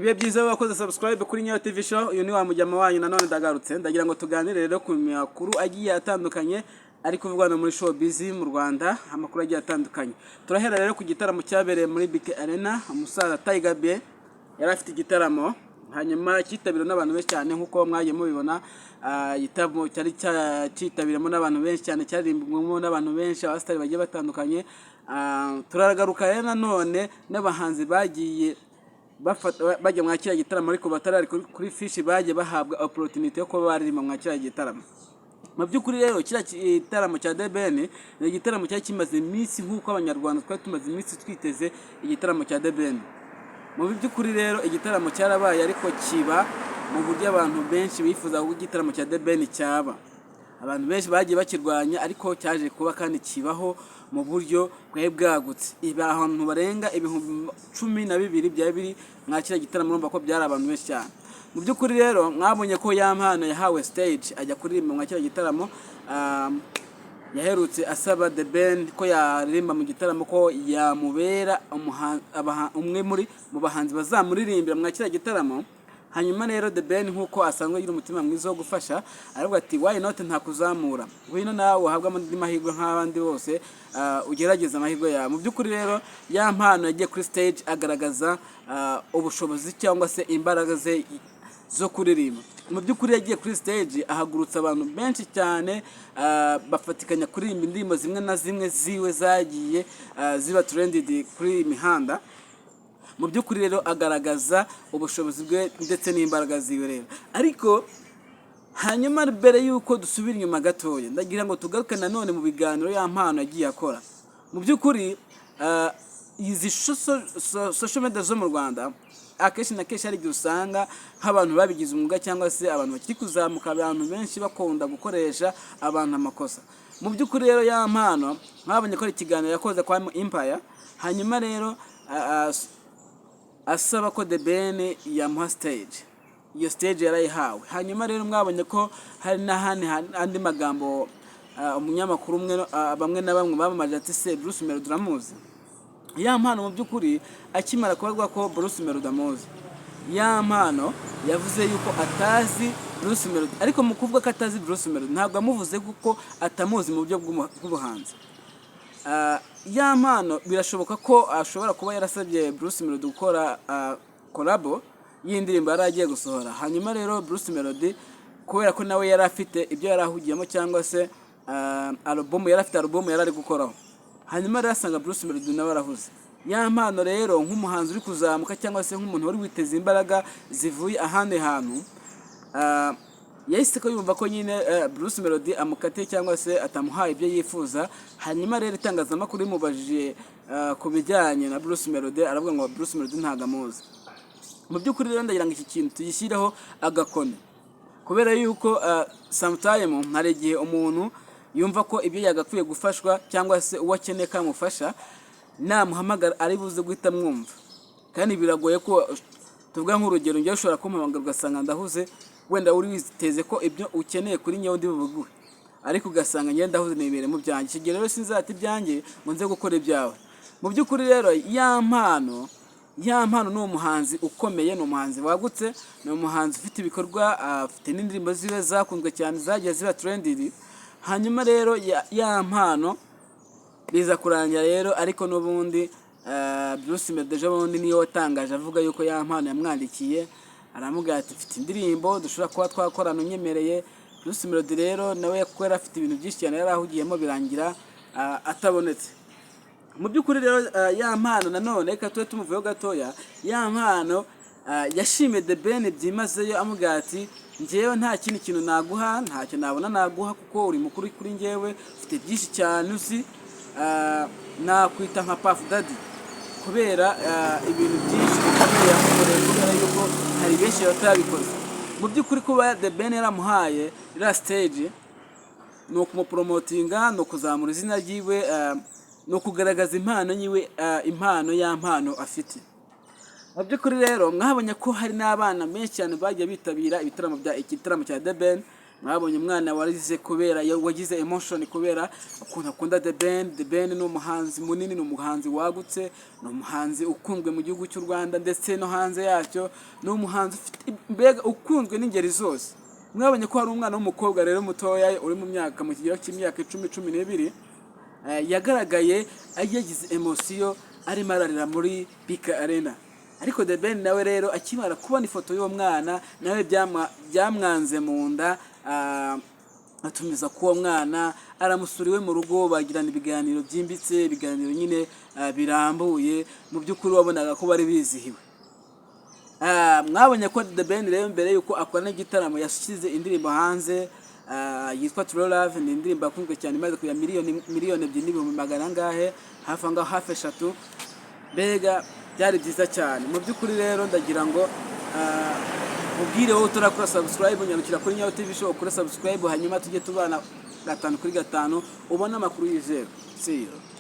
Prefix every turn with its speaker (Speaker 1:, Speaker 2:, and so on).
Speaker 1: Bibe byiza wakoze subscribe kuri Nyayo TV show. Uyu ni wa mujyama wanyu nanone ndagarutse ndagira ngo tuganire rero ku makuru agiye atandukanye ari kuvugwa no muri showbiz mu Rwanda. Amakuru agiye atandukanye turahera rero ku gitaramo cyabereye muri BK Arena. Umusaza Tiger B yari afite igitaramo hanyuma cyitabiriwe n'abantu benshi cyane nkuko mwagiye mubibona. Igitaramo cyari cyitabiramo n'abantu benshi cyane, cyaririmbwemo n'abantu benshi, abasitari bagiye batandukanye. Turagaruka rero nanone n'abahanzi bagiye bajya mwakira gitaramo ariko batarari kuri fishi bagiye bahabwa opportunity yo kuba baririmba mwakira gitaramo. Mu by'ukuri rero kira gitaramo cya DBN ni igitaramo cyari kimaze iminsi nkuko abanyarwanda twari tumaze iminsi twiteze igitaramo cya DBN. Mu by'ukuri rero igitaramo cyarabaye ariko kiba mu buryo abantu benshi bifuza ko igitaramo cya DBN cyaba. Abantu benshi bagiye bakirwanya ariko cyaje kuba kandi kibaho mu buryo bwagutse. Abantu barenga ibihumbi 12 byari biri mwakira gitaramo, urumva ko byari abantu benshi cyane. Mu by'ukuri rero mwabonye ko yampano yahawe stage ajya kuririmba mwakira gitaramo. Yaherutse asaba The Ben ko yaririmba mu gitaramo ko yamubera umwe muri mu bahanzi bazamuririmbira mwakira gitaramo. Hanyuma rero The Ben nkuko asanzwe yiri umutima mwiza wo gufasha aravuga ati why not nta kuzamura wino nawe uhabwa muri mahirwe nk'abandi bose, ugerageza amahirwe yawe. Mu by'ukuri rero yampano yagiye kuri stage agaragaza ubushobozi cyangwa se imbaraga ze zo kuririmba. Mu by'ukuri yagiye kuri stage ahagurutsa abantu benshi cyane, bafatikanya kuririmba indirimbo zimwe na zimwe ziwe zagiye ziba trended kuri imihanda. Mu by'ukuri rero agaragaza ubushobozi bwe ndetse n'imbaraga ziwe rero. Ariko hanyuma mbere yuko dusubira inyuma gatoya ndagira ngo tugaruke nanone mu biganiro yampano yagiye akora. Mu by'ukuri izi social media zo mu Rwanda akenshi na kenshi ari usanga nk'abantu babigize umwuga cyangwa se abantu bakiri kuzamuka, abantu benshi bakunda gukoresha abantu amakosa. Mu by'ukuri rero yampano mwabonye ko ikiganiro yakoze kwa Empire, hanyuma rero asaba ko The Ben yamuha stage. Iyo stage yarayihawe. Hanyuma rero mwabonye ko hari andi magambo umunyamakuru umwe bamwe na bamwe bamamaje ati se Bruce Melody uramuzi. Yampano mu by'ukuri akimara kubarwa ko Bruce Melody amuzi, yampano yavuze yuko atazi Bruce Melody, ariko mu kuvuga ko atazi Bruce Melody ntabwo amuvuze kuko atamuzi mu buryo bw'ubuhanzi. Yampano birashoboka ko ashobora kuba yarasabye Bruce Melody gukora collabo y'indirimbo yari agiye gusohora. Hanyuma rero Bruce Melody kubera ko nawe yari afite ibyo yarahugiyemo cyangwa se album yari afite album yari ari gukoraho, hanyuma rero asanga Bruce Melody nawe arahuze. Yampano rero nk'umuhanzi uri kuzamuka cyangwa se nk'umuntu wari witeze imbaraga zivuye ahandi hantu, yahise ko yumva ko nyine Bruce Melody amukate cyangwa se atamuhaye ibyo yifuza. Hanyuma rero itangazamakuru rimubajije ku bijyanye na Bruce Melody aravuga ngo Bruce Melody ntago amuzi. Mu by'ukuri rero ndagira ngo iki kintu tuyishyireho agakone, kubera yuko sometime hari igihe umuntu yumva ko ibyo yagakwiye gufashwa cyangwa se uwo akeneye kamufasha namuhamagara ari buze guhita mwumva, kandi biragoye ko tuvuga nk'urugero njye ushobora kumpamagara ugasanga ndahuze, wenda uri witeze ko ibyo ukeneye kuri nyewe ndi buvuguhe, ariko ugasanga njye ndahuze nibere mu byanjye. Kigero rero sinzati ibyanjye ngo nze gukora ibyawe. Mu by'ukuri rero yampano ni umuhanzi ukomeye, ni umuhanzi wagutse, ni umuhanzi ufite ibikorwa, afite n'indirimbo ziwe zakunzwe cyane zagiye ziba trended. Hanyuma rero yampano biza kurangira rero, ariko n'ubundi Bruce Melody bundi niyo watangaje avuga yuko yampano yamwandikiye aramubwira ati mfite indirimbo dushobora kuba twakorana unyemereye. Bruce Melody rero nawe kuko yari afite ibintu byinshi cyane yari ahugiyemo birangira atabonetse. Mu by'ukuri rero yampano nanone reka tube tumuvuyeho gatoya. Yampano yashimiye The Ben byimazeyo amubwira ati njyewe nta kindi kintu naguha, ntacyo nabona naguha kuko uri mukuru kuri njyewe, ufite byinshi cyane uzi, nakwita nka Puff Daddy kubera ibintu byinshi bikomeye yamukoreye, kubera yuko hari benshi batabikoze. Mu by'ukuri kuba The Ben yaramuhaye ira stage no kumupromotinga, no kuzamura izina ryiwe, no kugaragaza impano yiwe, impano yampano afite. Mu by'ukuri rero mwabonye ko hari n'abana benshi cyane bagiye bitabira igitaramo cya The Ben. mwabonye umwana warize kubera wagize emotion kubera ukuntu akunda The Ben ni umuhanzi munini, ni umuhanzi wagutse, ni umuhanzi ukunzwe mu gihugu cy'u Rwanda ndetse no hanze yacyo, ni umuhanzi mbega ukunzwe n'ingeri zose. Mwabonye ko hari umwana w'umukobwa rero mutoya uri mu kigero cy'imyaka 10-12 yagaragaye yagize emotion arimo ararira muri BK Arena. Ariko The Ben nawe rero akimara kubona ifoto y'uwo mwana nawe byamwanze mu nda, atumiza kuwo mwana aramusuriwe mu rugo, bagirana ibiganiro byimbitse, ibiganiro nyine birambuye, mu by'ukuri wabonaga ko bari bizihiwe. Mwabonye ko The Ben rero mbere yuko akora n'igitaramo yashyize indirimbo hanze yitwa True Love, ni indirimbo yakunzwe cyane imaze kuya miliyoni 2,700 ngahe, hafi 3. Mbega byari byiza cyane mu by'ukuri. Rero ndagira ngo ubwire wowe utarakora subscribe, nyarukira kuri Nyayo TV Show ukore subscribe, hanyuma tujye tubana 5 kuri 5 ubona amakuru yizewe. See you.